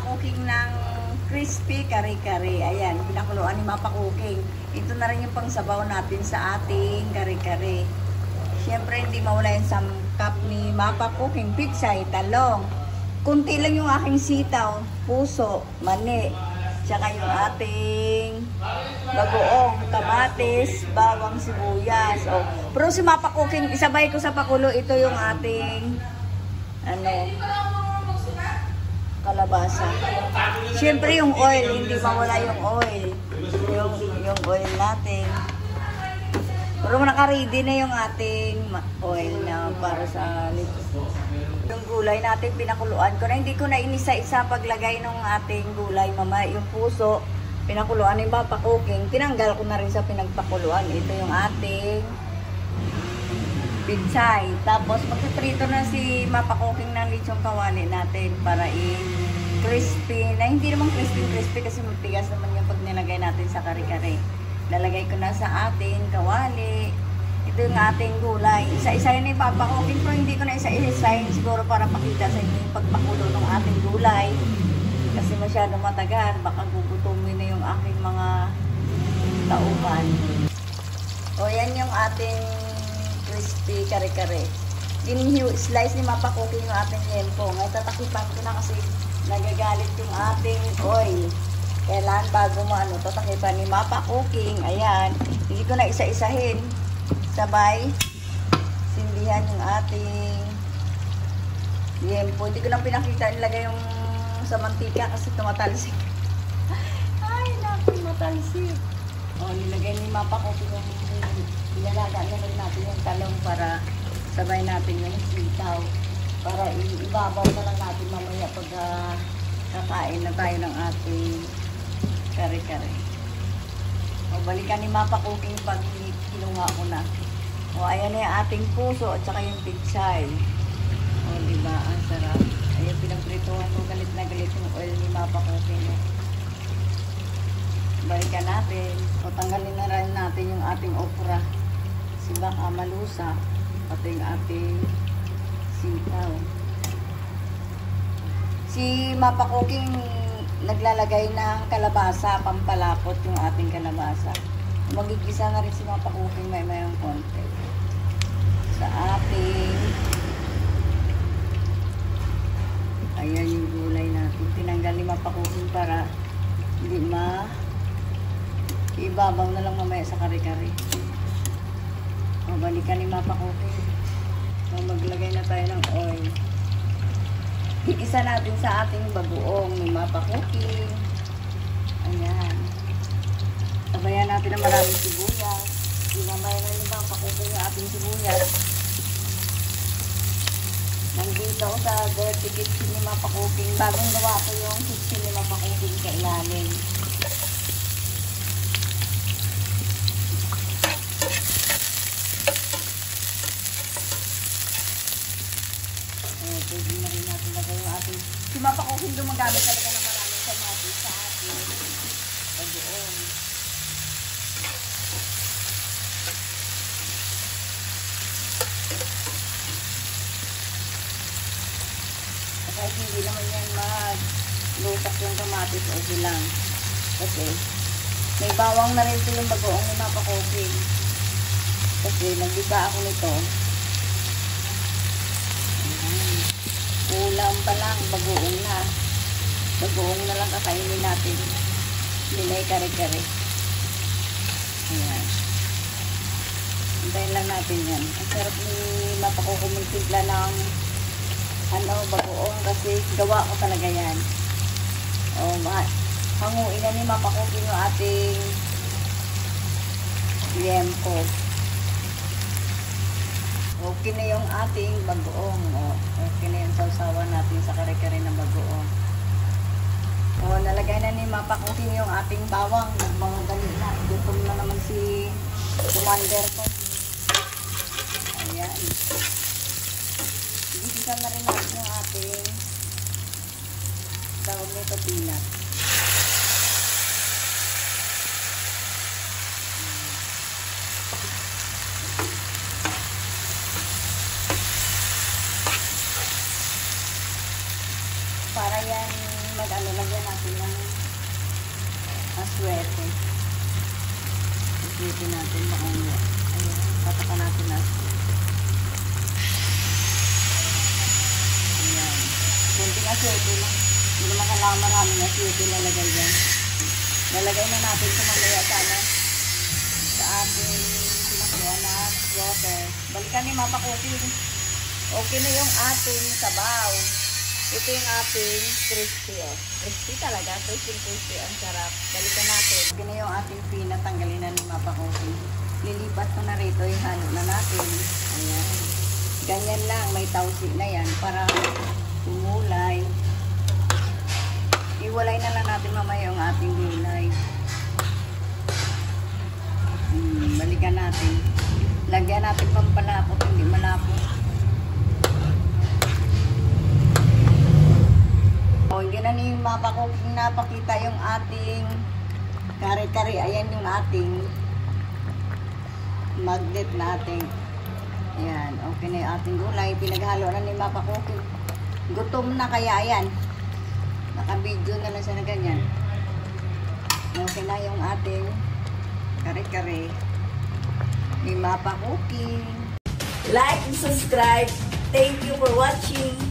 Cooking ng crispy kare-kare. Ayan, pinakuluan ni Mapa Cooking. Ito na rin yung pangsabaw natin sa ating kare-kare. Siyempre, hindi mawala yung samkap ni Mapa Cooking. Pichay, talong. Kunti lang yung aking sitaw, puso, mani. Tsaka yung ating bagoong, kamatis, bawang, sibuyas. Oh. Pero si Mapa Cooking, isabay ko sa pakulo, ito yung ating kalabasa. Siyempre yung oil, hindi mawala yung oil. Yung oil natin. Pero naka-ready na yung ating oil na para sa lito. Yung gulay natin pinakuluan ko na. Hindi ko na inisa-isa paglagay ng ating gulay. Mamaya yung puso, pinakuluan ng Mapa Cooking. Tinanggal ko na rin sa pinagpakuluan. Ito yung ating pinchay. Tapos magpiprito na si Mapa Cooking ng lechong kawali natin para crispy. Na hindi naman crispy kasi matigas naman yung pag nilagay natin sa kare-kare. Lalagay ko na sa ating kawali. Ito yung ating gulay. Isa-isahin na yung Mapa Cooking, pero hindi ko na isa-isahin siguro para pakita sa inyo yung pagpakulo ng ating gulay. Kasi masyado matagal. Baka gugutumin na yung aking mga tauhan. O yan yung ating crispy kare-kare. Slice ni Mapa Cooking yung ating yempo. Ngayon tatakipan ko na kasi nagagalit yung ating oil. Kailan bago mo tatakipan ni Mapa Cooking. Ayan. Hindi ko na isa-isahin. Sabay sindihan yung ating yempo. Hindi ko lang pinakita nilagay yung sa mantika kasi tumatalsik. Ay, naku, matalsik. O, nilagay ni Mapa Cooking yung ilalaga na rin natin yung talong para sabay natin yung sitaw. Para ibabaw na lang natin mamaya pag kakain na tayo ng ating kare-kare. O, balikan ni Mapa Cooking pag kinuha ko na. O, ayan na yung ating puso at saka yung pichay. O, diba? Ang sarap. Ayan, pinagprituhan ko. Galit na galit yung oil ni Mapa Cooking. Balikan natin. O, tanggalin na rin natin yung ating okra. Kasi baka malusa. At yung ating sitaw. Si Mapa Cooking naglalagay ng kalabasa, pampalapot yung ating kalabasa. Magigisa na rin si Mapa Cooking may-mayang konti. Sa ating ayan yung gulay natin. Tinanggal ni Mapa Cooking para hindi ibabaw na lang mamaya sa kare-kare. O, balikan ni Mapa Cooking. O, maglagay na tayo ng oil. Isa natin sa ating bagoong ni Mapa Cooking. Ayan. Sabayan natin ng maraming sibuyas. Mamaya na yung Mapa Cooking yung ating sibuyas. Nandito ako sa dirty kitchen ni Mapa Cooking. Bagong gawa ko yung kitchen ni Mapa Cooking sa ilalim. Pwede na rin natin lagay yung ating si Mapa Cooking gumagamit talaga ng maraming kamatis sa ating bagoong. Kahit hindi naman yan maglutak yung kamatis o bilang. Kasi may bawang na rin ito yung bagoong ni Mapa Cooking. Kasi nagbisa ako nito. Ulam pa lang, bagoong na. Bagoong na lang kakainin natin. Nilay kare-kare. Ayan. Hintayin lang natin yan. Ang sarap ni Mapa Cooking magtimpla ng bagoong kasi gawa ko talaga yan. O, hanguin na ni Mapa Cooking yung ating yempo. Okay na yung ating bagoong. O, okay na yung sausawan natin sa kare-kare na bagoong. O, nalagay na ni Mapa Cooking yung ating bawang. Mga galit na. Gutom na naman si commander ko. Ayan. Ibisan na rin natin yung ating tawag nito peanut. para yan mag-ano, Aswete. Aswete natin makuha. Ayan, pataka natin na aswete. Ayan. Kunting aswete lang. Hindi naman kailangan maraming aswete lalagay dyan. Lalagay na natin ito mamaya sa ating pinakuha na water. Balikan ni Mama Cooking. Okay na yung ating sabaw. Ito yung ating crispy. Oh. Crispy talaga. Crispy. Ang sarap. Balikan natin. Okay na yung ating peanut. Tanggalin na ni Mama Cooking. Lilipat ko na rito. Ihalo na natin. Ayan. Ganyan lang. May tausi na yan. Para tumulay. Iwalay na lang natin mamaya yung ating gulay. Balikan natin. Lagyan natin pampalapot. Hindi malapot. O, hindi na ni Mama Cooking napakita yung ating kare-kare. Ayan yung ating magnet natin. Ayan. Okay na yung ating gulay. Pinaghalo na ni Mama Cooking. Gutom na kaya ayan. Naka-video na lang siya na ganyan. Okay na yung ating kare-kare ni Mama Cooking. Like and subscribe. Thank you for watching.